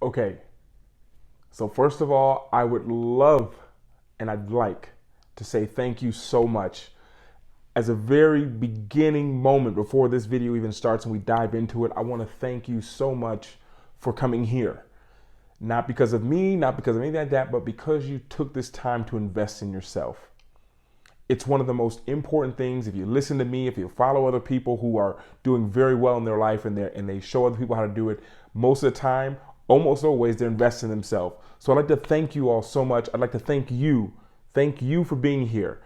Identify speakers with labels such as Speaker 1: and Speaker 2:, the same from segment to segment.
Speaker 1: Okay, so first of all, I would love and I'd like to say thank you so much. As a very beginning moment before this video even starts and we dive into it, I want to thank you so much for coming here. Not because of me, not because of anything like that, but because you took this time to invest in yourself. It's one of the most important things. If you listen to me, if you follow other people who are doing very well in their life and they show other people how to do it, most of the time, almost always, they're investing in themselves. So I'd like to thank you all so much. I'd like to thank you. Thank you for being here.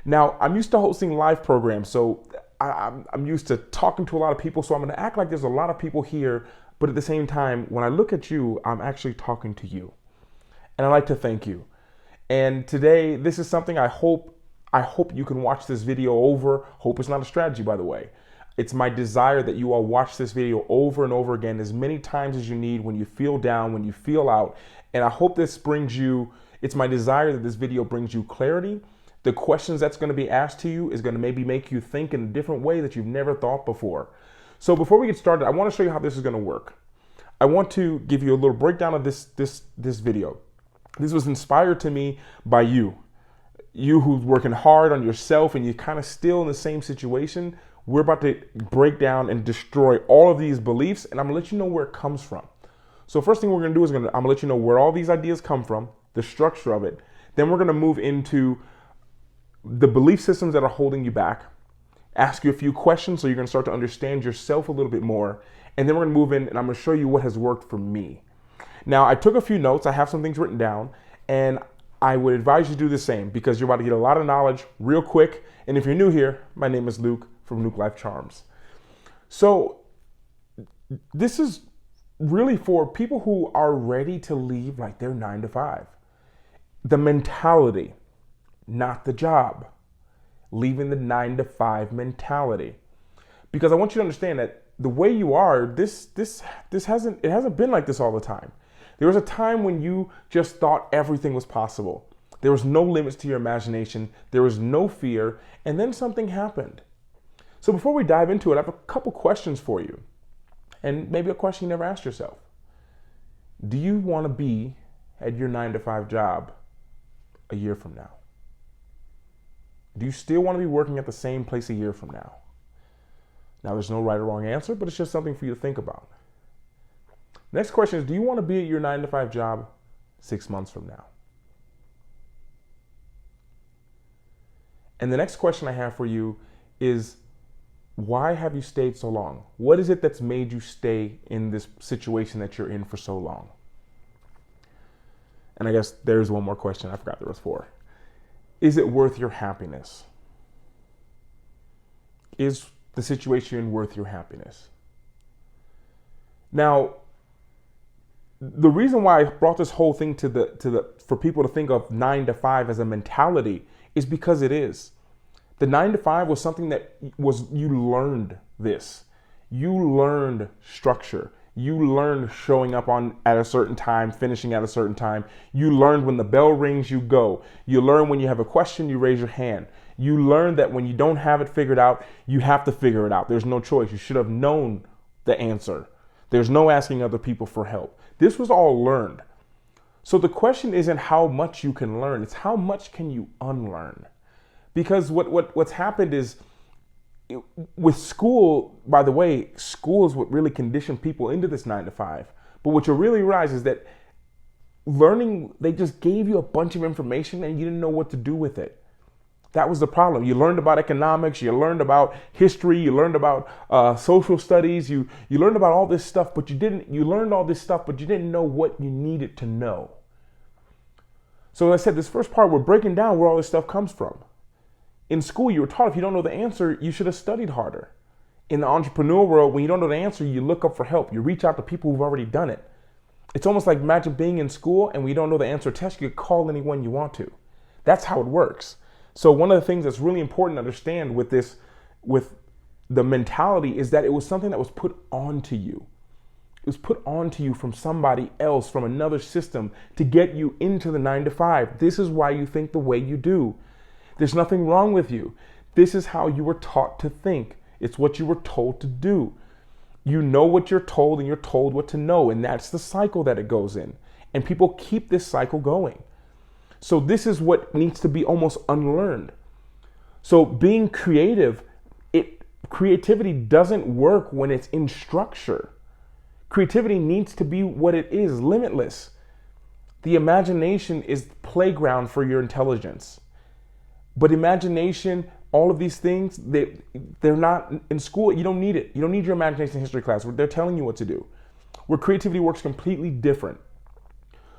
Speaker 1: Now, I'm used to hosting live programs, so I'm used to talking to a lot of people, so I'm going to act like there's a lot of people here, but at the same time, when I look at you, I'm actually talking to you. And I'd like to thank you. And today, this is something I hope you can watch this video over. Hope is not a strategy, by the way. It's my desire that you all watch this video over and over again as many times as you need when you feel down, when you feel out. And I hope this brings you, it's my desire that this video brings you clarity. The questions that's going to be asked to you is going to maybe make you think in a different way that you've never thought before. So before we get started, I want to show you how this is going to work. I want to give you a little breakdown of this video. This was inspired to me by you who's working hard on yourself and you're kind of still in the same situation. We're about to break down and destroy all of these beliefs, and I'm gonna let you know where it comes from. So first thing we're gonna do is I'm gonna let you know where all these ideas come from, the structure of it. Then we're gonna move into the belief systems that are holding you back, ask you a few questions so you're gonna start to understand yourself a little bit more, and then we're gonna move in and I'm gonna show you what has worked for me. Now, I took a few notes, I have some things written down, and I would advise you to do the same because you're about to get a lot of knowledge real quick. And if you're new here, my name is Luke from Luke Life Charms. So this is really for people who are ready to leave like their 9 to 5. The mentality, not the job. Leaving the 9 to 5 mentality. Because I want you to understand that the way you are, this hasn't been like this all the time. There was a time when you just thought everything was possible. There was no limits to your imagination. There was no fear. And then something happened. So before we dive into it, I have a couple questions for you. And maybe a question you never asked yourself. Do you want to be at your 9 to 5 job a year from now? Do you still want to be working at the same place a year from now? Now, there's no right or wrong answer, but it's just something for you to think about. Next question is, do you want to be at your 9 to 5 job 6 months from now? And the next question I have for you is, why have you stayed so long? What is it that's made you stay in this situation that you're in for so long? And I guess there's one more question. I forgot there was 4. Is it worth your happiness? Is the situation you're in worth your happiness? Now, the reason why I brought this whole thing for people to think of 9 to 5 as a mentality is because it is. The 9 to 5 was something that you learned this. You learned structure. You learned showing up at a certain time, finishing at a certain time. You learned when the bell rings, you go. You learn when you have a question, you raise your hand. You learn that when you don't have it figured out, you have to figure it out. There's no choice. You should have known the answer. There's no asking other people for help. This was all learned. So the question isn't how much you can learn, it's how much can you unlearn? Because what's happened is, with school, by the way, school is what really conditioned people into this 9 to 5. But what you really realize is that learning, they just gave you a bunch of information and you didn't know what to do with it. That was the problem. You learned about economics, you learned about history, you learned about social studies, you learned about all this stuff, but you learned all this stuff, but you didn't know what you needed to know. So as I said, this first part, we're breaking down where all this stuff comes from. In school, you were taught if you don't know the answer, you should have studied harder. In the entrepreneur world, when you don't know the answer, you look up for help. You reach out to people who've already done it. It's almost like imagine being in school and when you don't know the answer to a test, you can call anyone you want to. That's how it works. So one of the things that's really important to understand with the mentality is that it was something that was put onto you. It was put onto you from somebody else, from another system to get you into the 9 to 5. This is why you think the way you do. There's nothing wrong with you. This is how you were taught to think. It's what you were told to do. You know what you're told and you're told what to know. And that's the cycle that it goes in. And people keep this cycle going. So this is what needs to be almost unlearned. So being creative, creativity doesn't work when it's in structure. Creativity needs to be what it is, limitless. The imagination is the playground for your intelligence. But imagination, all of these things, they're not in school. You don't need it. You don't need your imagination in history class. They're telling you what to do. Where creativity works completely different.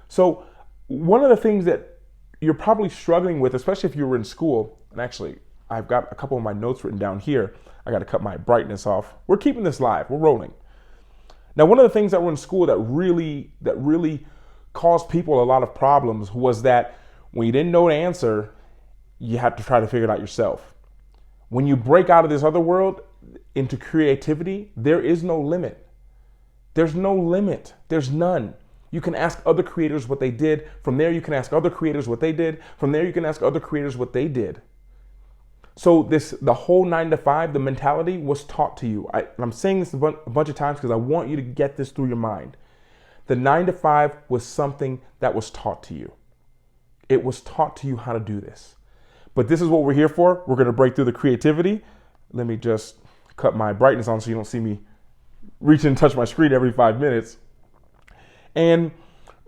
Speaker 1: So one of the things that you're probably struggling with, especially if you were in school, and actually I've got a couple of my notes written down here. I got to cut my brightness off. We're keeping this live. We're rolling. Now, one of the things that were in school that really caused people a lot of problems was that when you didn't know the answer, you had to try to figure it out yourself. When you break out of this other world into creativity, there is no limit. There's no limit. There's none. You can ask other creators what they did. From there, you can ask other creators what they did. From there, you can ask other creators what they did. So the whole 9 to 5, the mentality was taught to you. I'm saying this a bunch of times because I want you to get this through your mind. The 9 to 5 was something that was taught to you. It was taught to you how to do this. But this is what we're here for. We're going to break through the creativity. Let me just cut my brightness on so you don't see me reach and touch my screen every 5 minutes. And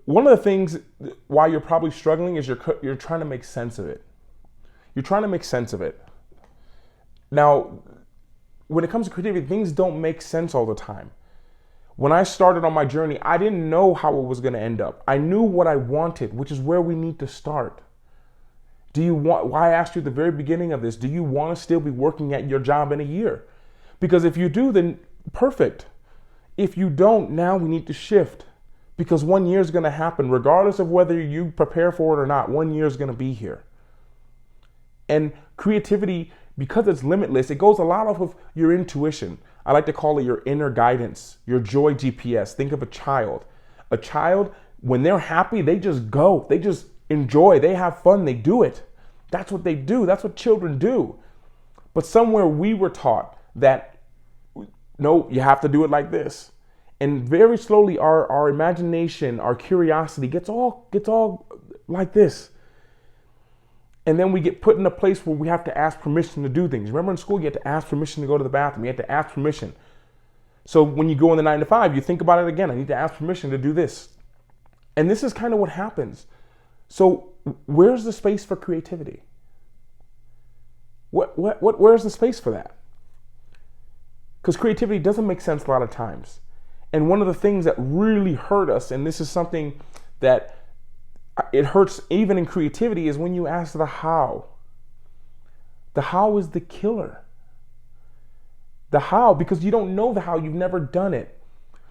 Speaker 1: one of the things why you're probably struggling is you're trying to make sense of it. You're trying to make sense of it. Now, when it comes to creativity, things don't make sense all the time. When I started on my journey, I didn't know how it was going to end up. I knew what I wanted, which is where we need to start. Why I asked you at the very beginning of this, do you want to still be working at your job in a year? Because if you do, then perfect. If you don't, now we need to shift. Because 1 year is going to happen, regardless of whether you prepare for it or not. 1 year is going to be here. And creativity, because it's limitless, it goes a lot off of your intuition. I like to call it your inner guidance, your joy GPS. Think of a child. A child, when they're happy, they just go. They just enjoy. They have fun. They do it. That's what they do. That's what children do. But somewhere we were taught that, no, you have to do it like this. And very slowly our imagination, our curiosity gets all like this. And then we get put in a place where we have to ask permission to do things. Remember in school, you had to ask permission to go to the bathroom. You had to ask permission. So when you go in the 9 to 5, you think about it again. I need to ask permission to do this. And this is kind of what happens. So where's the space for creativity? Where's the space for that? Because creativity doesn't make sense a lot of times. And one of the things that really hurt us, and this is something that it hurts even in creativity, is when you ask the how. The how is the killer. The how, because you don't know the how, you've never done it.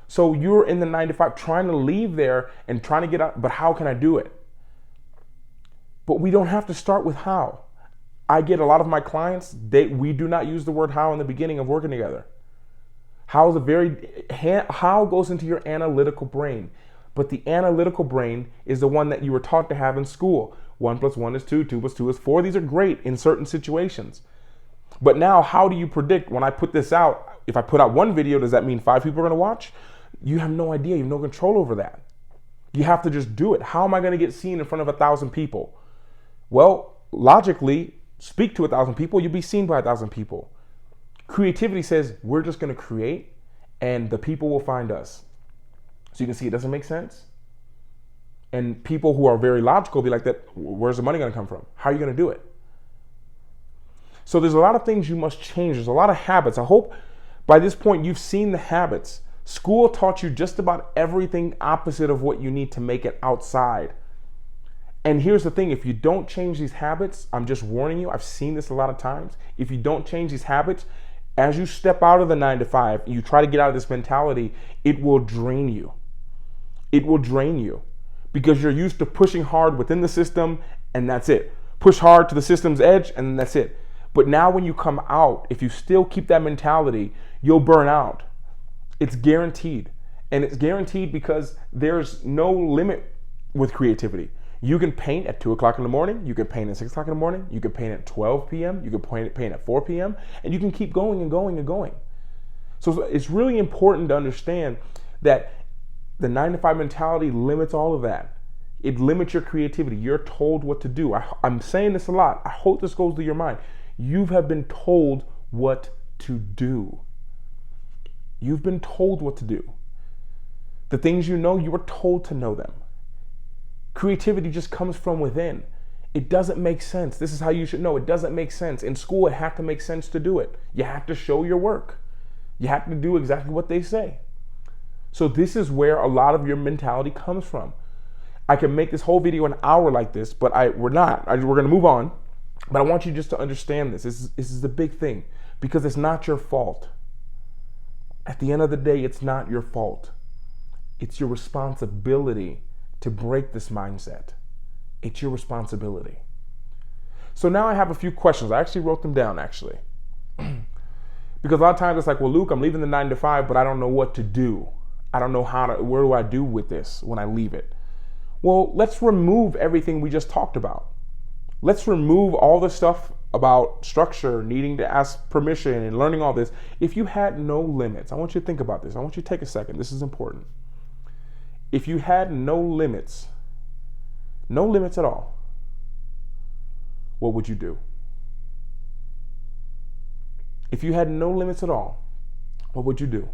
Speaker 1: So you're in the 9 to 5 trying to leave there and trying to get out, but how can I do it? But we don't have to start with how. I get a lot of my clients, we do not use the word how in the beginning of working together. How goes into your analytical brain. But the analytical brain is the one that you were taught to have in school. 1 + 1 is 2, 2 + 2 is 4. These are great in certain situations. But now, how do you predict when I put this out? If I put out one video, does that mean 5 people are going to watch? You have no idea. You have no control over that. You have to just do it. How am I going to get seen in front of 1,000 people? Well, logically, speak to 1,000 people, you'll be seen by 1,000 people. Creativity says we're just going to create and the people will find us. So you can see it doesn't make sense. And people who are very logical be like, that. Where's the money going to come from? How are you going to do it? So there's a lot of things you must change. There's a lot of habits. I hope by this point you've seen the habits. School taught you just about everything opposite of what you need to make it outside. And here's the thing, if you don't change these habits, I'm just warning you, I've seen this a lot of times. If you don't change these habits, as you step out of the 9 to 5, and you try to get out of this mentality, it will drain you. It will drain you because you're used to pushing hard within the system and that's it. Push hard to the system's edge and that's it. But now when you come out, if you still keep that mentality, you'll burn out. It's guaranteed. And it's guaranteed because there's no limit with creativity. You can paint at 2 o'clock in the morning. You can paint at 6 o'clock in the morning. You can paint at 12 p.m. You can paint at 4 p.m. And you can keep going and going and going. So it's really important to understand that the 9 to 5 mentality limits all of that. It limits your creativity. You're told what to do. I'm saying this a lot. I hope this goes to your mind. You have been told what to do. You've been told what to do. The things you know, you were told to know them. Creativity just comes from within. It doesn't make sense. This is how you should know. It doesn't make sense. In school, it had to make sense to do it. You have to show your work. You have to do exactly what they say. So this is where a lot of your mentality comes from. I can make this whole video an hour like this, but we're not. We're going to move on. But I want you just to understand this. This is the big thing, because it's not your fault. At the end of the day, it's not your fault. It's your responsibility to break this mindset. It's your responsibility. So now I have a few questions. I actually wrote them down, actually. Because a lot of times it's like, well, Luke, I'm leaving the 9 to 5, but I don't know what to do. I don't know where do I do with this when I leave it? Well, let's remove everything we just talked about. Let's remove all the stuff about structure, needing to ask permission and learning all this. If you had no limits, I want you to think about this. I want you to take a second. This is important. If you had no limits at all, what would you do? If you had no limits at all, what would you do?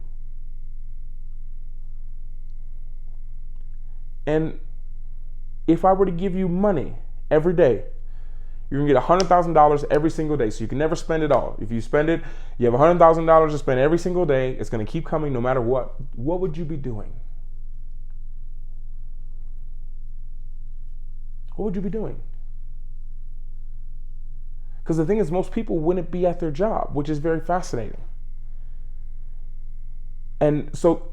Speaker 1: And if I were to give you money every day, you're gonna get $100,000 every single day, so you can never spend it all. If you spend it, you have $100,000 to spend every single day. It's gonna keep coming no matter what. What would you be doing? What would you be doing? Because the thing is, most people wouldn't be at their job, which is very fascinating. And so,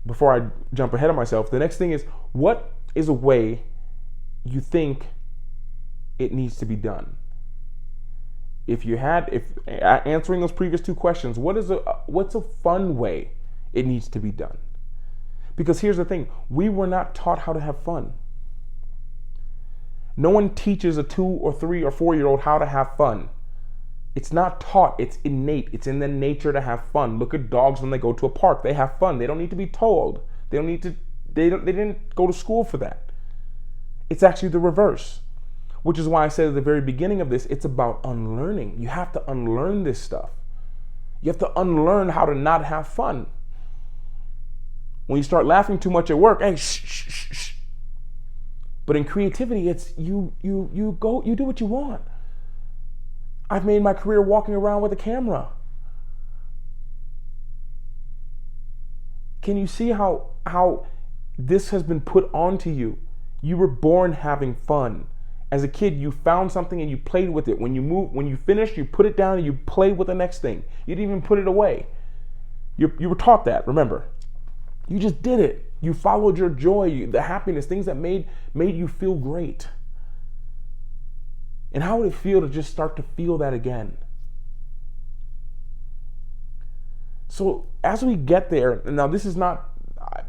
Speaker 1: before I jump ahead of myself, the next thing is, what is a way you think it needs to be done? If answering those previous two questions, what's a fun way it needs to be done? Because here's the thing, we were not taught how to have fun. No one teaches a 2 or 3 or 4-year-old how to have fun. It's not taught, it's innate. It's in their nature to have fun. Look at dogs when they go to a park. They have fun. They don't need to be told. They didn't go to school for that. It's actually the reverse, which is why I said at the very beginning of this, it's about unlearning. You have to unlearn this stuff. You have to unlearn how to not have fun. When you start laughing too much at work, hey, shh, shh, shh, shh. But in creativity, it's you do what you want. I've made my career walking around with a camera. Can you see how this has been put onto you? You were born having fun. As a kid, you found something and you played with it. When you finished, you put it down and you played with the next thing. You didn't even put it away. You were taught that, remember. You just did it. You followed your joy, the happiness, things that made you feel great. And how would it feel to just start to feel that again? So as we get there, now this is like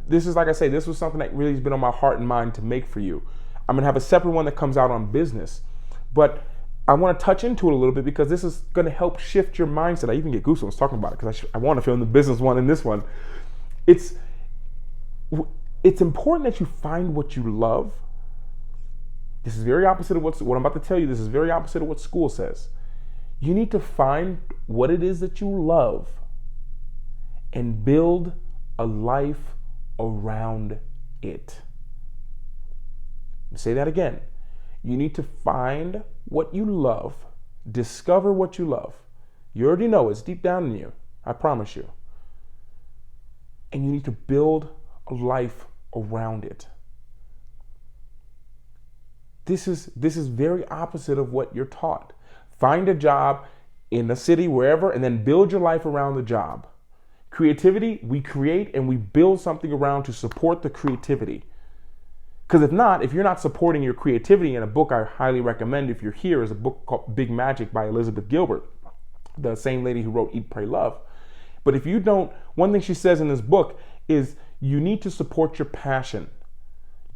Speaker 1: I say, this was something that really has been on my heart and mind to make for you. I'm gonna have a separate one that comes out on business, but I want to touch into it a little bit because this is going to help shift your mindset. I even get goosebumps talking about it because I want to film the business one and this one. It's important that you find what you love. This is very opposite of what I'm about to tell you. This is very opposite of what school says. You need to find what it is that you love and build a life around it. Say that again. You need to find what you love, discover what you love. You already know it's deep down in you, I promise you. And you need to build a life around it. This is very opposite of what you're taught. Find a job in the city, wherever, and then build your life around the job. Creativity, we create and we build something around to support the creativity. Because if you're not supporting your creativity, in a book I highly recommend if you're here is a book called Big Magic by Elizabeth Gilbert, the same lady who wrote Eat, Pray, Love. But if you don't, one thing she says in this book is you need to support your passion.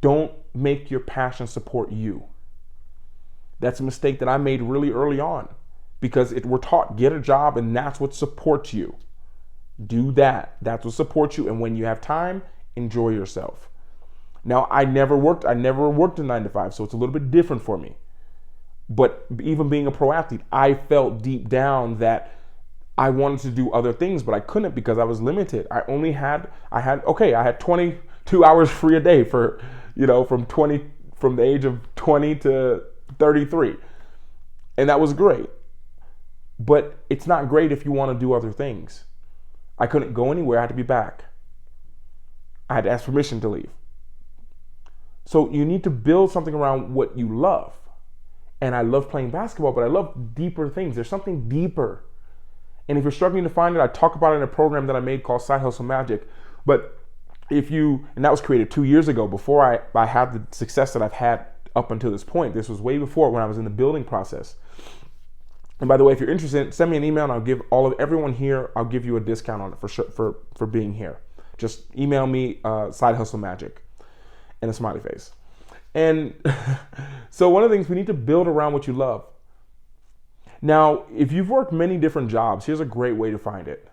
Speaker 1: Don't make your passion support you. That's a mistake that I made really early on because we're taught get a job and that's what supports you. Do that. That's what supports you. And when you have time, enjoy yourself. Now, I never worked a 9 to 5, so it's a little bit different for me. But even being a pro athlete, I felt deep down that I wanted to do other things, but I couldn't because I was limited. I had 22 hours free a day for, from the age of 20 to 33. And that was great. But it's not great if you want to do other things. I couldn't go anywhere. I had to be back. I had to ask permission to leave. So you need to build something around what you love. And I love playing basketball, but I love deeper things. There's something deeper. And if you're struggling to find it, I talk about it in a program that I made called Side Hustle Magic. But and that was created 2 years ago, before I had the success that I've had up until this point. This was way before, when I was in the building process. And by the way, if you're interested, send me an email and I'll give everyone here, I'll give you a discount on it for being here. Just email me Side Hustle Magic and a smiley face. And so one of the things, we need to build around what you love. Now, if you've worked many different jobs, here's a great way to find it.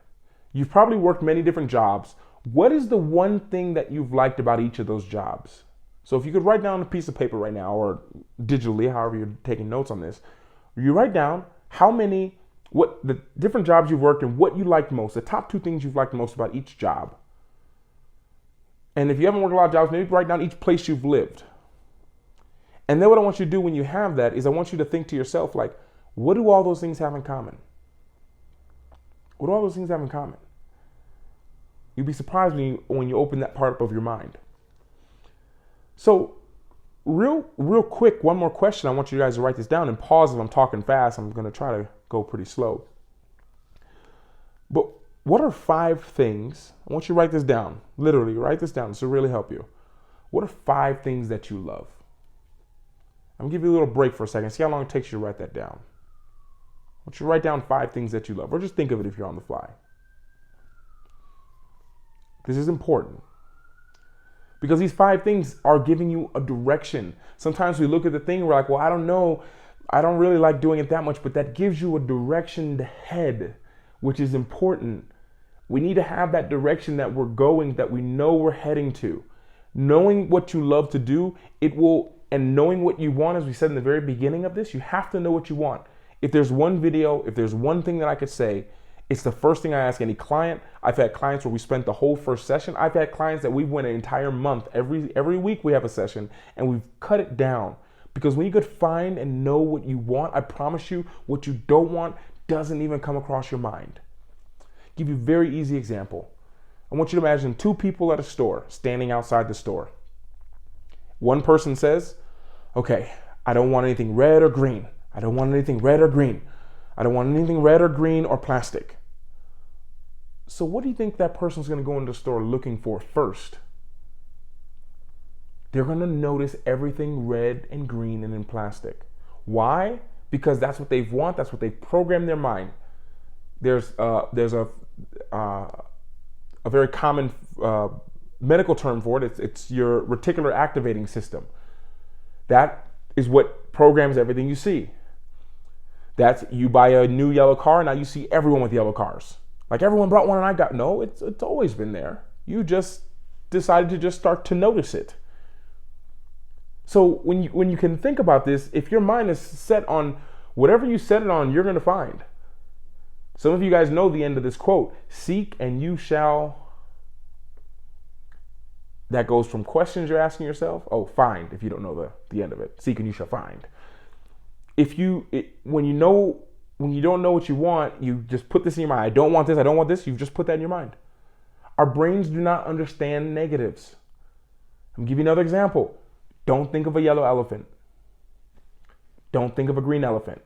Speaker 1: You've probably worked many different jobs. What is the one thing that you've liked about each of those jobs? So if you could write down a piece of paper right now, or digitally, however you're taking notes on this, you write down what the different jobs you've worked and what you liked most, the top 2 things you've liked most about each job. And if you haven't worked a lot of jobs, maybe write down each place you've lived. And then what I want you to do when you have that is I want you to think to yourself, like, what do all those things have in common? What do all those things have in common? You'd be surprised when you open that part up of your mind. So real quick, one more question. I want you guys to write this down and pause if I'm talking fast. I'm going to try to go pretty slow. But what are 5 things? I want you to write this down. Literally, write this down. This will really help you. What are 5 things that you love? I'm going to give you a little break for a second. See how long it takes you to write that down. I want you to write down 5 things that you love, or just think of it if you're on the fly. This is important, because these 5 things are giving you a direction. Sometimes we look at the thing, we're like, well, I don't know. I don't really like doing it that much, but that gives you a direction to head, which is important. We need to have that direction that we're going, that we know we're heading to. Knowing what you love to do, and knowing what you want, as we said in the very beginning of this, you have to know what you want. If there's one video, if there's one thing that I could say, it's the first thing I ask any client. I've had clients where we spent the whole first session. I've had clients that we went an entire month. Every week we have a session, and we've cut it down. Because when you could find and know what you want, I promise you, what you don't want doesn't even come across your mind. Give you a very easy example. I want you to imagine 2 people at a store standing outside the store. One person says, okay, I don't want anything red or green. I don't want anything red or green. I don't want anything red or green or plastic. So what do you think that person's going to go into the store looking for first? They're going to notice everything red and green and in plastic. Why? Because that's what they want. That's what they've programmed their mind. There's a very common medical term for it. It's your reticular activating system. That is what programs everything you see. That's, you buy a new yellow car, now you see everyone with yellow cars. Like, everyone brought one and I got, no, it's always been there. You just decided to just start to notice it. So when you can think about this, if your mind is set on whatever you set it on, you're going to find. Some of you guys know the end of this quote, seek and you shall. That goes from questions you're asking yourself. Oh, find, if you don't know the end of it. Seek and you shall find. When you don't know what you want, you just put this in your mind. I don't want this, I don't want this. You've just put that in your mind. Our brains do not understand negatives. I'm gonna give you another example. Don't think of a yellow elephant. Don't think of a green elephant.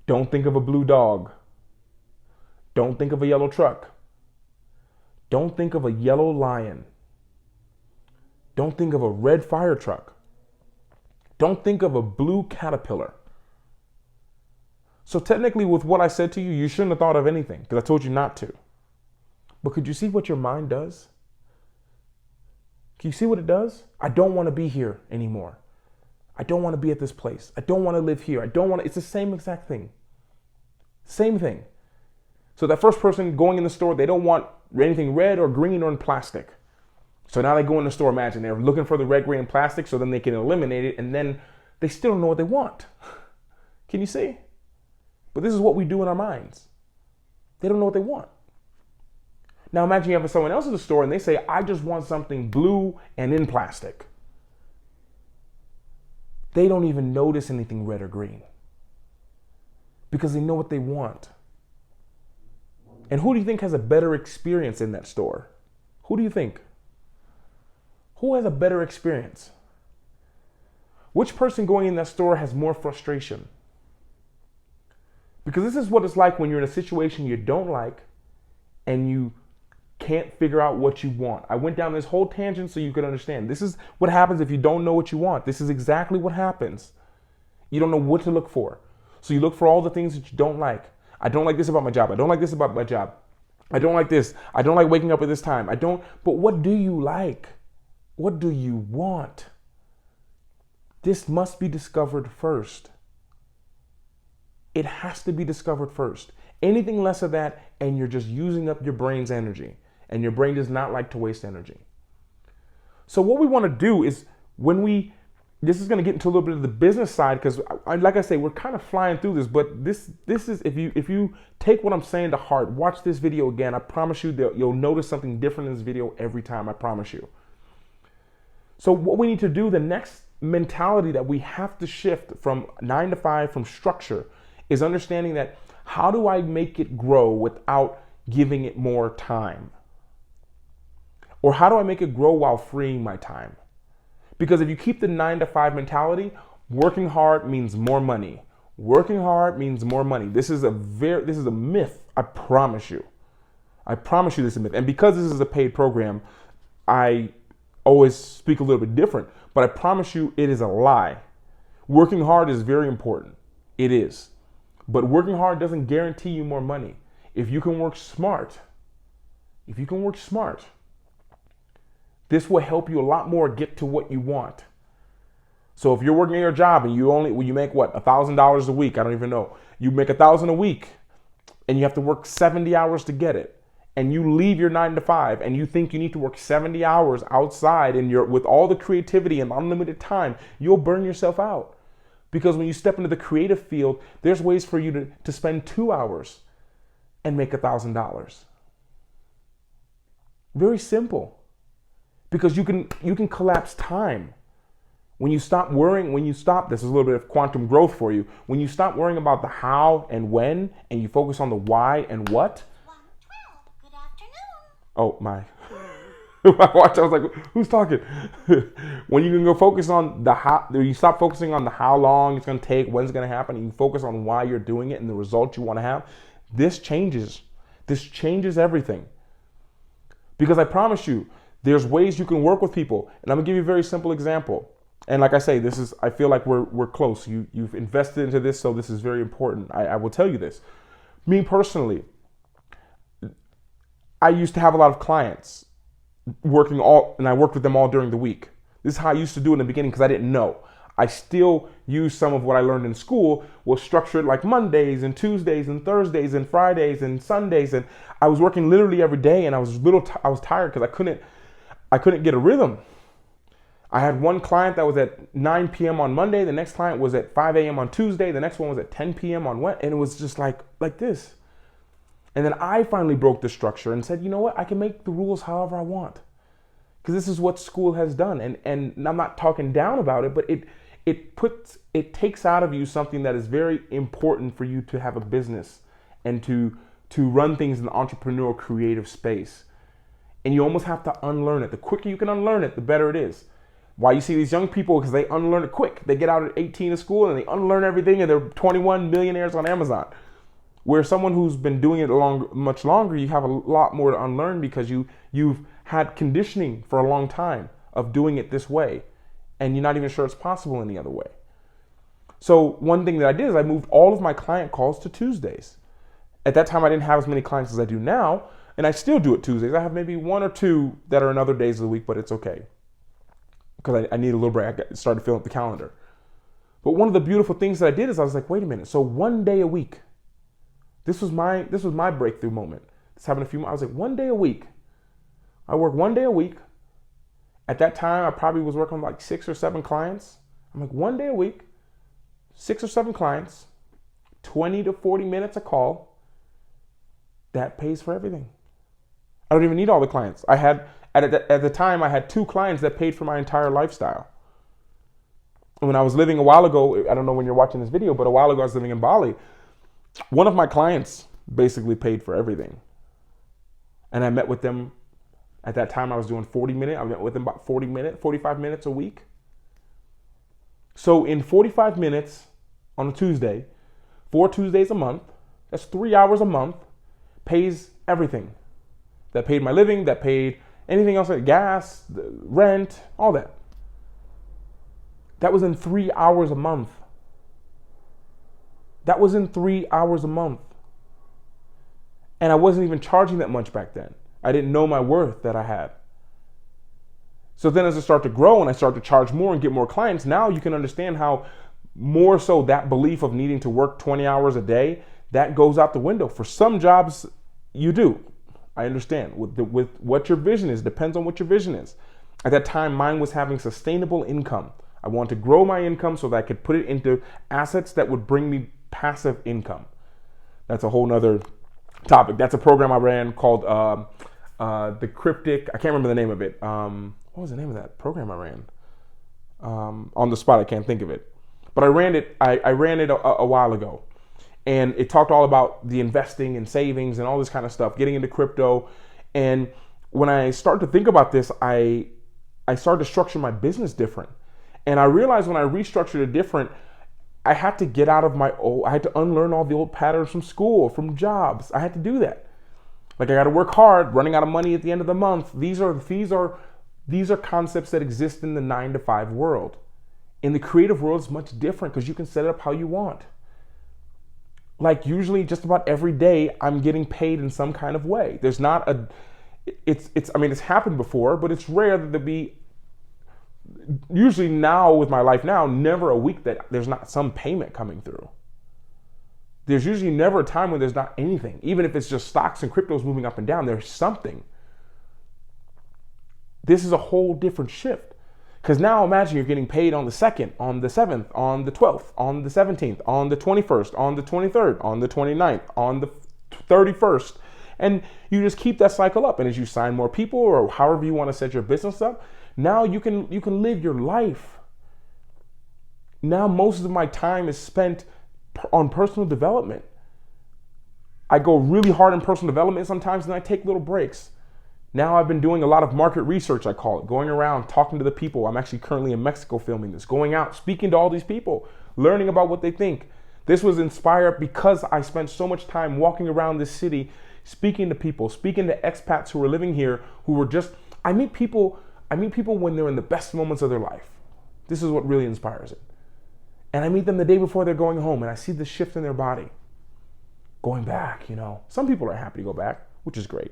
Speaker 1: Don't think of a blue dog. Don't think of a yellow truck. Don't think of a yellow lion. Don't think of a red fire truck. Don't think of a blue caterpillar. So technically, with what I said to you, you shouldn't have thought of anything, because I told you not to. But could you see what your mind does? Can you see what it does? I don't want to be here anymore. I don't want to be at this place. I don't want to live here. It's the same exact thing. Same thing. So that first person going in the store, they don't want anything red or green or in plastic. So now they go in the store, imagine they're looking for the red, green, and plastic so then they can eliminate it, and then they still don't know what they want. Can you see? But this is what we do in our minds. They don't know what they want. Now imagine you have someone else in the store and they say, I just want something blue and in plastic. They don't even notice anything red or green because they know what they want. And who do you think has a better experience in that store? Who do you think? Who has a better experience? Which person going in that store has more frustration? Because this is what it's like when you're in a situation you don't like and you can't figure out what you want. I went down this whole tangent so you could understand. This is what happens if you don't know what you want. This is exactly what happens. You don't know what to look for. So you look for all the things that you don't like. I don't like this about my job. I don't like this about my job. I don't like this. I don't like waking up at this time. But what do you like? What do you want? This must be discovered first. It has to be discovered first. Anything less of that, and you're just using up your brain's energy. And your brain does not like to waste energy. So what we want to do is this is going to get into a little bit of the business side because, like I say, we're kind of flying through this. But this is if you take what I'm saying to heart, watch this video again. I promise you that you'll notice something different in this video every time. I promise you. So what we need to do, the next mentality that we have to shift from 9 to 5, from structure, is understanding that how do I make it grow without giving it more time? Or how do I make it grow while freeing my time? Because if you keep the 9 to 5 mentality, working hard means more money. Working hard means more money. This is a myth. I promise you. I promise you this is a myth. And because this is a paid program, I always speak a little bit different, but I promise you it is a lie. Working hard is very important. It is. But working hard doesn't guarantee you more money. If you can work smart, this will help you a lot more get to what you want. So if you're working at your job and you make what, $1,000 a week, I don't even know. You make $1,000 a week and you have to work 70 hours to get it. And you leave your 9 to 5 and you think you need to work 70 hours outside and with all the creativity and unlimited time, you'll burn yourself out. Because when you step into the creative field, there's ways for you to spend 2 hours and make $1,000. Very simple. Because you can collapse time. When you stop worrying, this is a little bit of quantum growth for you. When you stop worrying about the how and when, and you focus on the why and what.
Speaker 2: 112, good afternoon.
Speaker 1: Oh my. I was like, who's talking? When you can go focus on the how, you stop focusing on the how long it's going to take, when it's going to happen, and you focus on why you're doing it and the result you want to have. This changes everything. Because I promise you, there's ways you can work with people. And I'm gonna give you a very simple example. And like I say, I feel like we're close. You've invested into this, so this is very important. I will tell you this. Me personally, I used to have a lot of clients and I worked with them all during the week. This is how I used to do in the beginning because I didn't know. I still use some of what I learned in school, was structured like Mondays and Tuesdays and Thursdays and Fridays and Sundays. And I was working literally every day and I was tired because I couldn't get a rhythm. I had one client that was at 9 p.m. on Monday. The next client was at 5 a.m. on Tuesday. The next one was at 10 p.m. on Wednesday. And it was just like this. And then I finally broke the structure and said, you know what? I can make the rules however I want. Because this is what school has done. And I'm not talking down about it, but it takes out of you something that is very important for you to have a business and to run things in the entrepreneurial creative space. And you almost have to unlearn it. The quicker you can unlearn it, the better it is. Why you see these young people, because they unlearn it quick. They get out at 18 of school and they unlearn everything and they're 21 millionaires on Amazon. Where someone who's been doing it much longer, you have a lot more to unlearn because you've had conditioning for a long time of doing it this way. And you're not even sure it's possible any other way. So one thing that I did is I moved all of my client calls to Tuesdays. At that time, I didn't have as many clients as I do now. And I still do it Tuesdays. I have maybe 1 or 2 that are in other days of the week, but it's okay. Because I need a little break. I started filling up the calendar. But one of the beautiful things that I did is I was like, wait a minute. So one day a week, This was my breakthrough moment. Just having a few. I was like, one day a week. I work one day a week. At that time, I probably was working on like 6 or 7 clients. I'm like, one day a week, 6 or 7 clients, 20 to 40 minutes a call. That pays for everything. I don't even need all the clients. I had at the time I had 2 clients that paid for my entire lifestyle. And when I was living a while ago, I don't know when you're watching this video, but a while ago I was living in Bali. One of my clients basically paid for everything. And I met with them. At that time I was doing 40 minutes. I met with them about 45 minutes a week. So in 45 minutes on a Tuesday, 4 Tuesdays a month, that's 3 hours a month, pays everything. That paid my living, that paid anything else, like gas, rent, all that. That was in 3 hours a month. That was in 3 hours a month. And I wasn't even charging that much back then. I didn't know my worth that I had. So then as I start to grow and I start to charge more and get more clients, now you can understand how more so that belief of needing to work 20 hours a day, that goes out the window. For some jobs, you do. I understand. With what your vision is, depends on what your vision is. At that time, mine was having sustainable income. I wanted to grow my income so that I could put it into assets that would bring me passive income. That's a whole nother topic. That's a program I ran called the Cryptic. I can't remember the name of it. What was the name of that program I ran? On the spot, I can't think of it. But I ran it. I ran it a while ago, and it talked all about the investing and savings and all this kind of stuff, getting into crypto. And when I started to think about this, I started to structure my business different. And I realized when I restructured it different, I had to get out of I had to unlearn all the old patterns from school, from jobs. I had to do that. Like I got to work hard, running out of money at the end of the month. These are concepts that exist in the 9-to-5 world. In the creative world, it's much different because you can set it up how you want. Like usually just about every day, I'm getting paid in some kind of way. There's not it's happened before, but it's rare that there be, usually now with my life now, never a week that there's not some payment coming through. There's usually never a time when there's not anything. Even if it's just stocks and cryptos moving up and down, there's something. This is a whole different shift. Because now imagine you're getting paid on the 2nd, on the 7th, on the 12th, on the 17th, on the 21st, on the 23rd, on the 29th, on the 31st. And you just keep that cycle up. And as you sign more people or however you want to set your business up, now you can live your life. Now most of my time is spent on personal development. I go really hard in personal development sometimes, and I take little breaks. Now I've been doing a lot of market research, I call it, going around, talking to the people. I'm actually currently in Mexico filming this, going out, speaking to all these people, learning about what they think. This was inspired because I spent so much time walking around this city, speaking to people, speaking to expats who are living here, who were just, I meet people when they're in the best moments of their life. This is what really inspires it. And I meet them the day before they're going home, and I see the shift in their body. Going back, you know. Some people are happy to go back, which is great.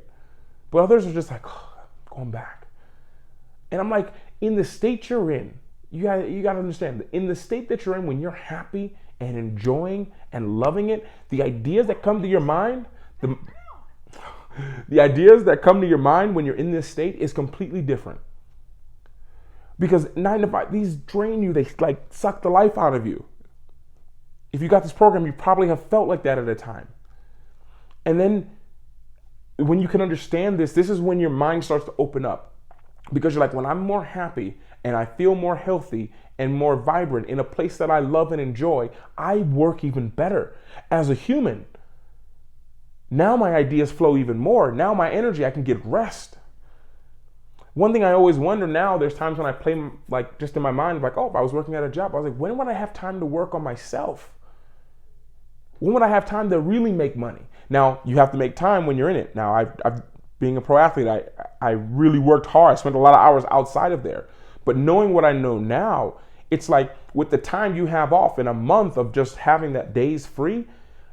Speaker 1: But others are just like, oh, going back. And I'm like, in the state you're in, you got to understand that in the state that you're in, when you're happy and enjoying and loving it, the ideas that come to your mind, the ideas that come to your mind when you're in this state is completely different. Because 9 to 5, these drain you, they like suck the life out of you. If you got this program, you probably have felt like that at a time. And then when you can understand this is when your mind starts to open up. Because you're like, when I'm more happy and I feel more healthy and more vibrant in a place that I love and enjoy, I work even better as a human. Now my ideas flow even more. Now my energy, I can get rest. One thing I always wonder now, there's times when I play like just in my mind, like, oh, if I was working at a job, I was like, when would I have time to work on myself? When would I have time to really make money? Now, you have to make time when you're in it. Now, I've being a pro athlete, I really worked hard. I spent a lot of hours outside of there. But knowing what I know now, it's like with the time you have off in a month of just having that days free,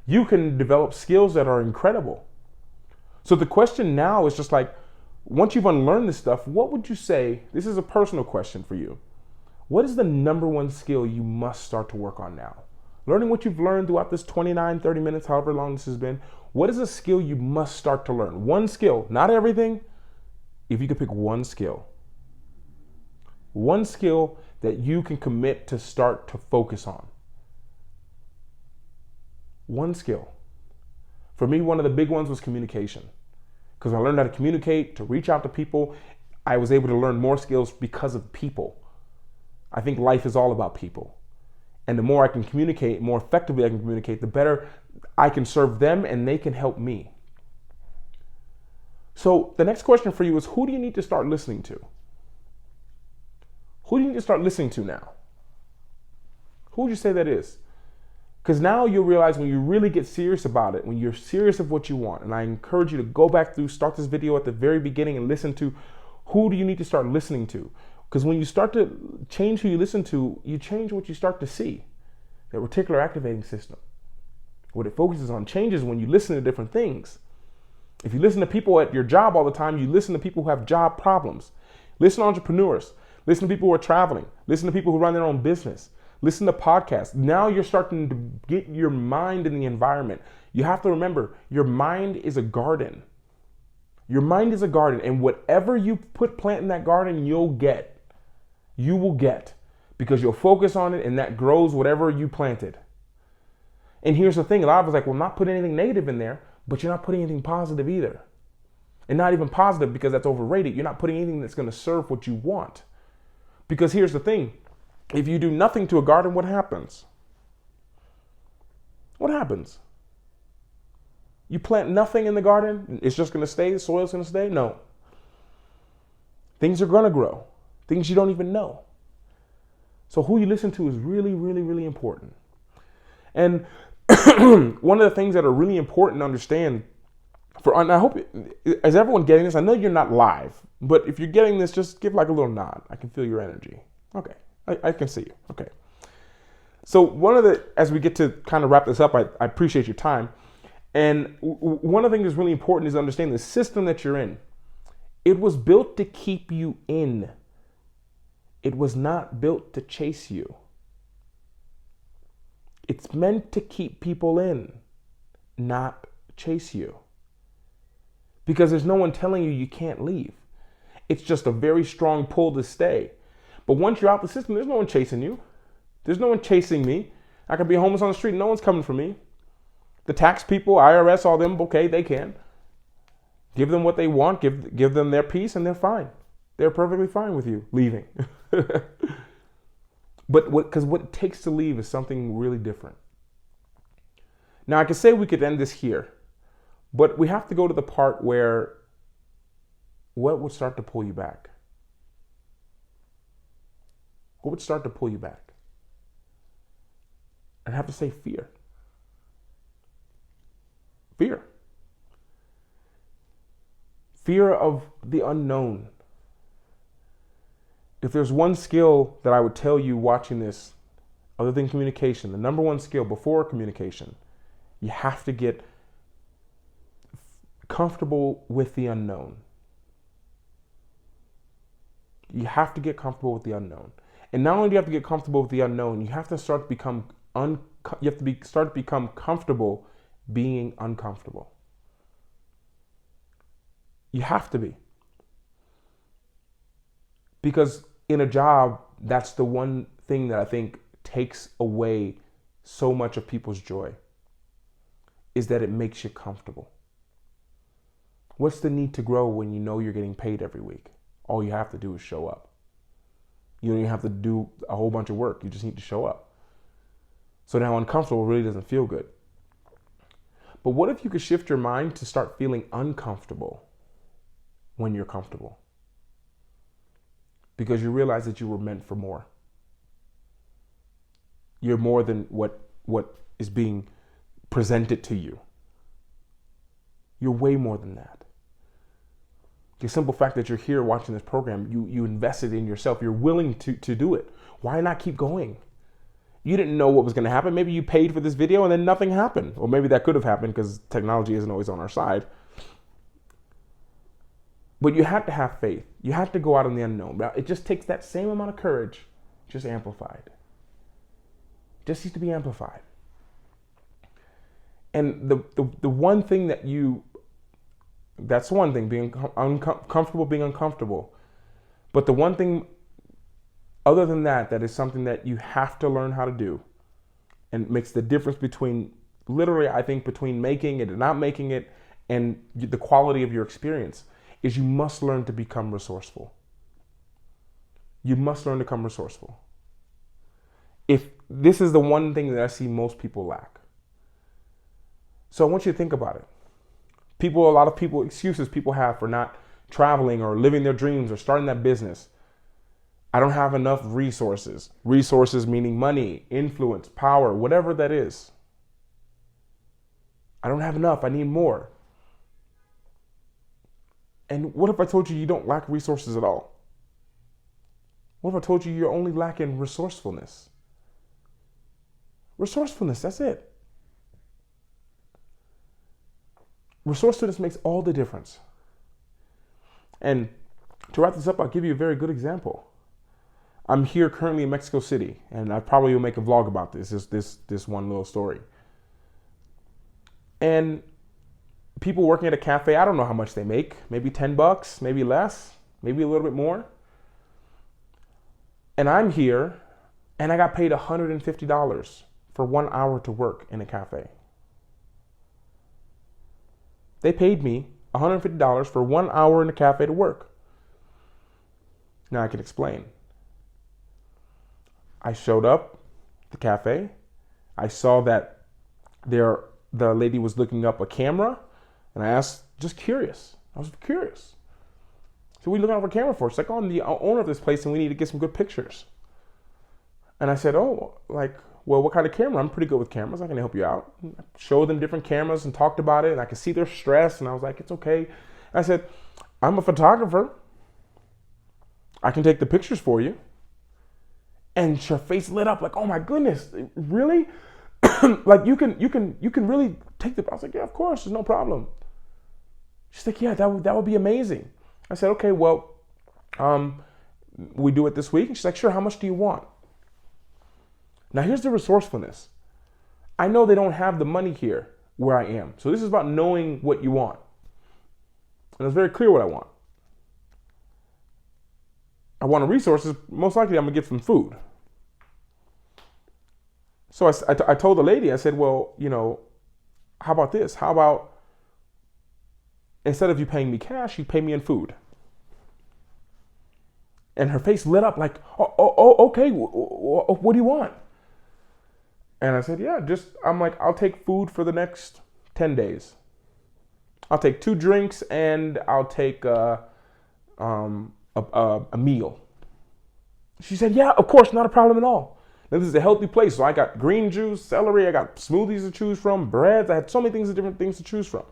Speaker 1: you can develop skills that are incredible. So the question now is just like, once you've unlearned this stuff, what would you say, this is a personal question for you, what is the number one skill you must start to work on now? Learning what you've learned throughout this 29, 30 minutes, however long this has been. What is a skill you must start to learn? One skill, not everything. If you could pick one skill that you can commit to start to focus on. One skill. For me, one of the big ones was communication. Because I learned how to communicate, to reach out to people. I was able to learn more skills because of people. I think life is all about people. And the more I can communicate, more effectively I can communicate, the better I can serve them and they can help me. So the next question for you is, who do you need to start listening to? Who do you need to start listening to now? Who would you say that is? Because now you'll realize when you really get serious about it, when you're serious of what you want, and I encourage you to go back through, start this video at the very beginning and listen to who do you need to start listening to? Because when you start to change who you listen to, you change what you start to see. The reticular activating system, what it focuses on, changes when you listen to different things. If you listen to people at your job all the time, you listen to people who have job problems. Listen to entrepreneurs. Listen to people who are traveling. Listen to people who run their own business. Listen to podcasts. Now you're starting to get your mind in the environment. You have to remember, your mind is a garden. Your mind is a garden, and whatever you plant in that garden, you'll get. You will get, because you'll focus on it and that grows whatever you planted. And here's the thing, a lot of us are like, well, I'm not putting anything negative in there, but you're not putting anything positive either. And not even positive because that's overrated. You're not putting anything that's going to serve what you want. Because here's the thing, if you do nothing to a garden, what happens? What happens? You plant nothing in the garden, it's just going to stay, the soil's going to stay? No. Things are going to grow. Things you don't even know. So who you listen to is really, really, really important. And one of the things that are really important to understand, and I hope, is everyone getting this? I know you're not live, but if you're getting this, just give like a little nod. I can feel your energy. Okay, I can see you. Okay. So as we get to kind of wrap this up, I appreciate your time. And one of the things that's really important is understanding the system that you're in. It was built to keep you in. It was not built to chase you. It's meant to keep people in, not chase you. Because there's no one telling you can't leave. It's just a very strong pull to stay. But once you're out the system, there's no one chasing you. There's no one chasing me. I could be homeless on the street, no one's coming for me. The tax people, IRS, all them, okay, they can. Give them what they want, give them their piece, and they're fine. They're perfectly fine with you leaving. But what it takes to leave is something really different. Now, I could say we could end this here, but we have to go to the part where what would start to pull you back? What would start to pull you back? I'd have to say fear. Fear. Fear of the unknown. If there's one skill that I would tell you watching this, other than communication, the number one skill before communication, you have to get comfortable with the unknown. You have to get comfortable with the unknown. And not only do you have to get comfortable with the unknown, you have to start to become comfortable being uncomfortable. You have to be. Because in a job, that's the one thing that I think takes away so much of people's joy, is that it makes you comfortable. What's the need to grow when you know you're getting paid every week? All you have to do is show up. You don't even have to do a whole bunch of work. You just need to show up. So now uncomfortable really doesn't feel good. But what if you could shift your mind to start feeling uncomfortable when you're comfortable? Because you realize that you were meant for more. You're more than what is being presented to you. You're way more than that. The simple fact that you're here watching this program, you invested in yourself. You're willing to do it. Why not keep going? You didn't know what was going to happen. Maybe you paid for this video and then nothing happened. Or maybe that could have happened because technology isn't always on our side. But you have to have faith. You have to go out in the unknown. It just takes that same amount of courage, just amplified. It just needs to be amplified. And the one thing that's one thing, being comfortable being uncomfortable. But the one thing other than that is something that you have to learn how to do, and makes the difference between, literally, I think, between making it and not making it and the quality of your experience, is you must learn to become resourceful. You must learn to become resourceful. If this is the one thing that I see most people lack. So I want you to think about it. A lot of people, excuses people have for not traveling or living their dreams or starting that business. I don't have enough resources. Resources meaning money, influence, power, whatever that is. I don't have enough. I need more. And what if I told you you don't lack resources at all? What if I told you you're only lacking resourcefulness? Resourcefulness, that's it. Resourcefulness makes all the difference. And to wrap this up, I'll give you a very good example. I'm here currently in Mexico City, and I probably will make a vlog about this one little story. And people working at a cafe, I don't know how much they make, maybe $10, maybe less, maybe a little bit more. And I'm here, and I got paid $150 for 1 hour to work in a cafe. They paid me $150 for 1 hour in a cafe to work. Now I can explain. I showed up at the cafe. I saw that the lady was looking up a camera, and I asked, just curious. I was curious. So, what are you looking up a camera for? She's like, oh, I'm the owner of this place, and we need to get some good pictures. And I said, oh, well, what kind of camera? I'm pretty good with cameras. I can help you out. I showed them different cameras and talked about it, and I could see their stress, and I was like, it's okay. I said, I'm a photographer. I can take the pictures for you. And her face lit up like, oh my goodness, really? Like you can really take the. I was like, yeah, of course, there's no problem. She's like, yeah, that would be amazing. I said, okay, well, we do it this week. And she's like, sure. How much do you want? Now here's the resourcefulness. I know they don't have the money here where I am, so this is about knowing what you want. And it's very clear what I want. I want resources. Most likely, I'm gonna get some food. So I told the lady, I said, well, how about this? How about instead of you paying me cash, you pay me in food? And her face lit up like, oh, okay. What do you want? And I said, yeah, I'm like, I'll take food for the next 10 days. I'll take 2 drinks and I'll take a meal. She said, yeah, of course, not a problem at all. Now, this is a healthy place, so I got green juice, celery, I got smoothies to choose from, breads, I had so many different things to choose from.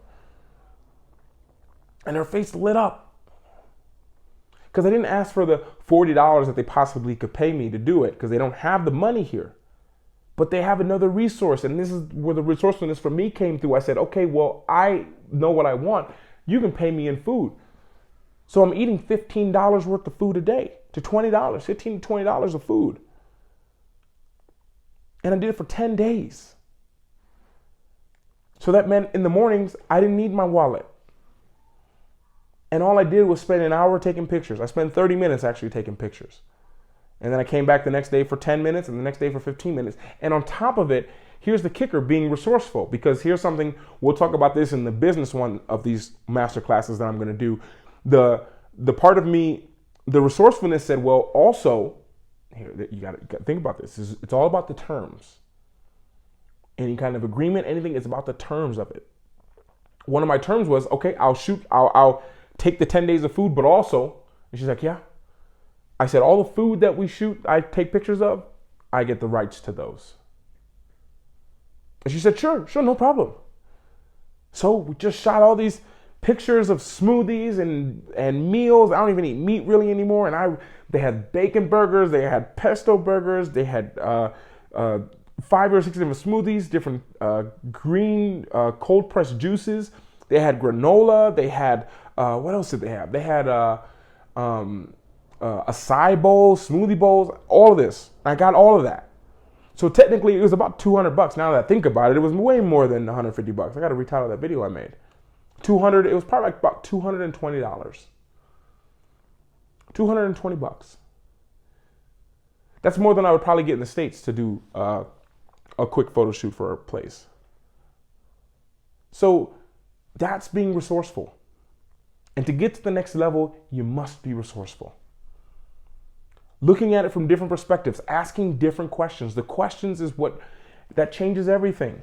Speaker 1: And her face lit up. Because I didn't ask for the $40 that they possibly could pay me to do it, because they don't have the money here. But they have another resource, and this is where the resourcefulness for me came through. I said, okay, well, I know what I want. You can pay me in food. So I'm eating $15 worth of food a day to $20, $15 to $20 of food. And I did it for 10 days. So that meant in the mornings, I didn't need my wallet. And all I did was spend an hour taking pictures. I spent 30 minutes actually taking pictures. And then I came back the next day for 10 minutes and the next day for 15 minutes. And on top of it, here's the kicker, being resourceful. Because here's something, we'll talk about this in the business one of these master classes that I'm going to do. The part of me, the resourcefulness said, well, also, here, you got to think about this. It's all about the terms. Any kind of agreement, anything, it's about the terms of it. One of my terms was, okay, I'll take the 10 days of food, but also, and she's like, yeah. I said, all the food that we shoot, I take pictures of, I get the rights to those. And she said, sure, no problem. So we just shot all these pictures of smoothies and meals. I don't even eat meat really anymore. And they had bacon burgers, they had pesto burgers, they had 5 or 6 different smoothies, different green cold pressed juices. They had granola. They had what else did they have? They had acai bowls, smoothie bowls, all of this. I got all of that. So technically it was about $200. Now that I think about it, it was way more than $150. I got to retitle that video I made. It was probably like about $220. $220. That's more than I would probably get in the States to do a quick photo shoot for a place. So that's being resourceful. And to get to the next level, you must be resourceful. Looking at it from different perspectives, asking different questions. The questions is that changes everything.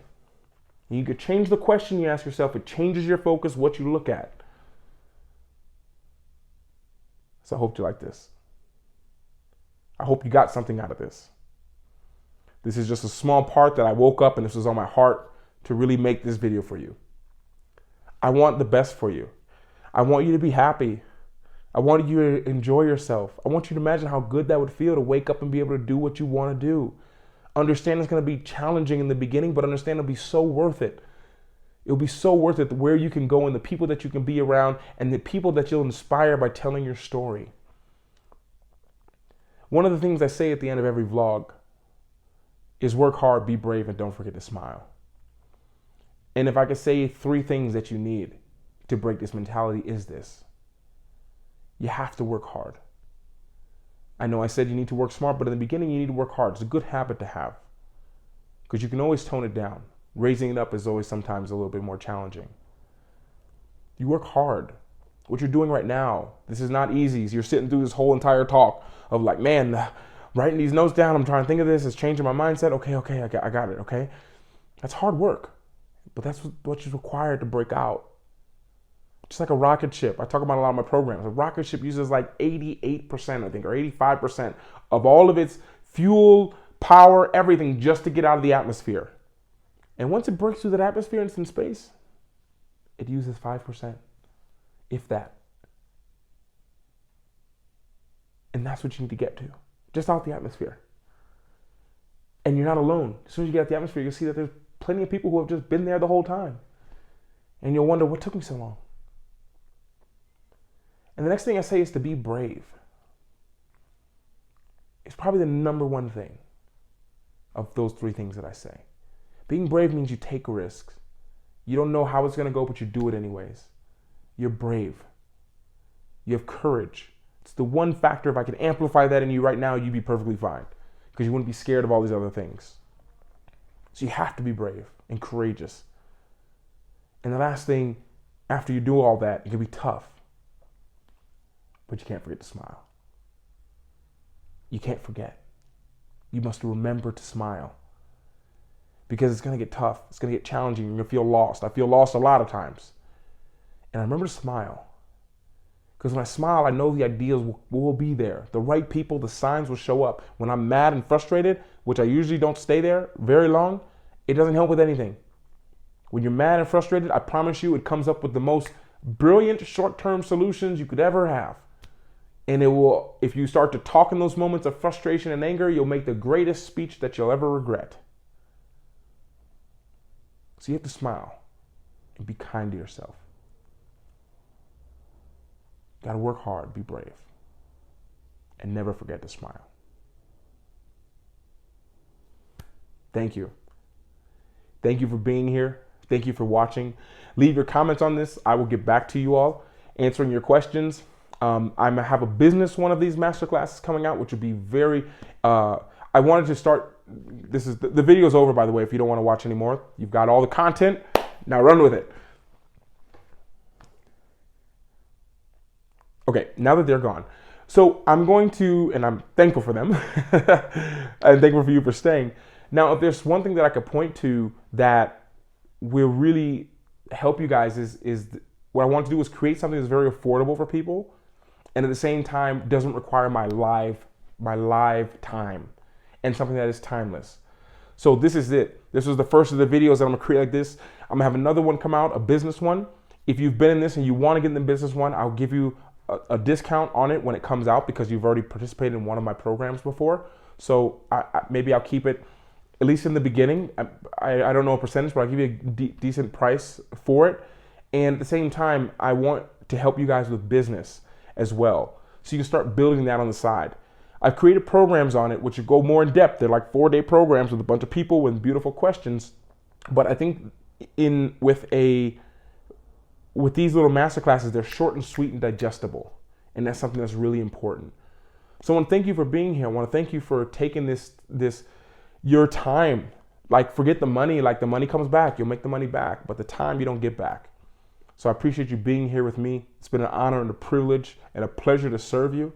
Speaker 1: You could change the question you ask yourself. It changes your focus, what you look at. So I hope you like this. I hope you got something out of this. This is just a small part that I woke up and this was on my heart to really make this video for you. I want the best for you. I want you to be happy. I want you to enjoy yourself. I want you to imagine how good that would feel to wake up and be able to do what you want to do. Understand it's going to be challenging in the beginning, but understand it'll be so worth it. It'll be so worth it where you can go and the people that you can be around and the people that you'll inspire by telling your story. One of the things I say at the end of every vlog is work hard, be brave, and don't forget to smile. And if I could say 3 things that you need to break this mentality is this. You have to work hard. I know I said you need to work smart, but in the beginning you need to work hard. It's a good habit to have because you can always tone it down. Raising it up is always sometimes a little bit more challenging. You work hard. What you're doing right now, this is not easy. You're sitting through this whole entire talk of like, man, writing these notes down, I'm trying to think of this, it's changing my mindset. Okay, I got it, okay? That's hard work, but that's what's required to break out. Just like a rocket ship. I talk about a lot of my programs. A rocket ship uses like 88%, I think, or 85% of all of its fuel, power, everything just to get out of the atmosphere. And once it breaks through that atmosphere and it's in space, it uses 5%, if that. And that's what you need to get to, just out the atmosphere. And you're not alone. As soon as you get out the atmosphere, you'll see that there's plenty of people who have just been there the whole time. And you'll wonder, what took me so long? And the next thing I say is to be brave. It's probably the number one thing of those 3 things that I say. Being brave means you take risks. You don't know how it's going to go, but you do it anyways. You're brave. You have courage. It's the one factor, if I could amplify that in you right now, you'd be perfectly fine because you wouldn't be scared of all these other things. So you have to be brave and courageous. And the last thing, after you do all that, it can be tough. But you can't forget to smile. You can't forget. You must remember to smile. Because it's going to get tough. It's going to get challenging. You're going to feel lost. I feel lost a lot of times. And I remember to smile. Because when I smile, I know the ideas will be there. The right people, the signs will show up. When I'm mad and frustrated, which I usually don't stay there very long, it doesn't help with anything. When you're mad and frustrated, I promise you it comes up with the most brilliant short-term solutions you could ever have. And it will, if you start to talk in those moments of frustration and anger, you'll make the greatest speech that you'll ever regret. So you have to smile and be kind to yourself. You gotta work hard, be brave, and never forget to smile. Thank you. Thank you for being here. Thank you for watching. Leave your comments on this. I will get back to you all, answering your questions. I have a business one of these masterclasses coming out, which would be very, I wanted to start, this is, the video's over, by the way, if you don't want to watch anymore. You've got all the content, now run with it. Okay, now that they're gone. So I'm going to, and I'm thankful for them, and thankful for you for staying. Now, if there's one thing that I could point to that will really help you guys is what I want to do is create something that's very affordable for people, and at the same time doesn't require my live time, and something that is timeless. So this is it. This was the first of the videos that I'm gonna create like this. I'm gonna have another one come out, a business one. If you've been in this and you want to get in the business one, I'll give you a discount on it when it comes out because you've already participated in one of my programs before. So maybe I'll keep it, at least in the beginning. I don't know a percentage, but I'll give you a decent price for it. And at the same time, I want to help you guys with business as well. So you can start building that on the side. I've created programs on it which go more in depth. They're like 4-day programs with a bunch of people with beautiful questions. But I think with these little masterclasses, they're short and sweet and digestible. And that's something that's really important. So I want to thank you for being here. I want to thank you for taking your time. Like, forget the money. Like, the money comes back. You'll make the money back. But the time you don't get back. So I appreciate you being here with me. It's been an honor and a privilege and a pleasure to serve you.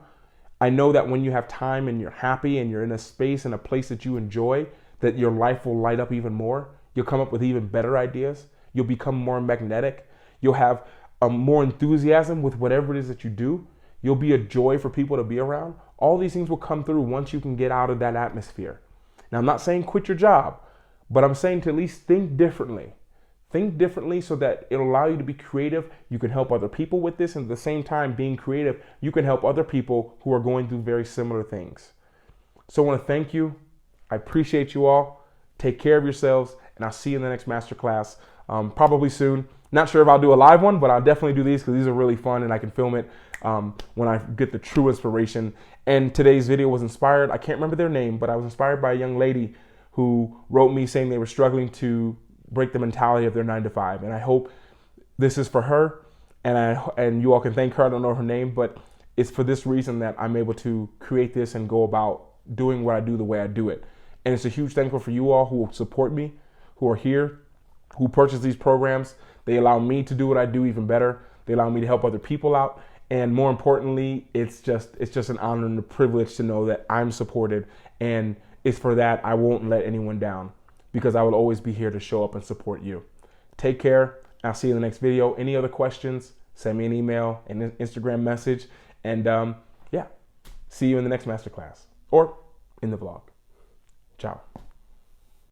Speaker 1: I know that when you have time and you're happy and you're in a space and a place that you enjoy, that your life will light up even more. You'll come up with even better ideas. You'll become more magnetic. You'll have more enthusiasm with whatever it is that you do. You'll be a joy for people to be around. All these things will come through once you can get out of that atmosphere. Now, I'm not saying quit your job, but I'm saying to at least think differently. Think differently so that it'll allow you to be creative. You can help other people with this. And at the same time, being creative, you can help other people who are going through very similar things. So I want to thank you. I appreciate you all. Take care of yourselves. And I'll see you in the next masterclass, probably soon. Not sure if I'll do a live one, but I'll definitely do these because these are really fun and I can film it when I get the true inspiration. And today's video was inspired. I can't remember their name, but I was inspired by a young lady who wrote me saying they were struggling to break the mentality of their 9-to-5. And I hope this is for her, and you all can thank her. I don't know her name, but it's for this reason that I'm able to create this and go about doing what I do the way I do it. And it's a huge thankful for you all who support me, who are here, who purchase these programs. They allow me to do what I do even better. They allow me to help other people out. And more importantly, it's just an honor and a privilege to know that I'm supported. And it's for that I won't let anyone down, because I will always be here to show up and support you. Take care. I'll see you in the next video. Any other questions, send me an email, an Instagram message. And see you in the next masterclass or in the vlog. Ciao.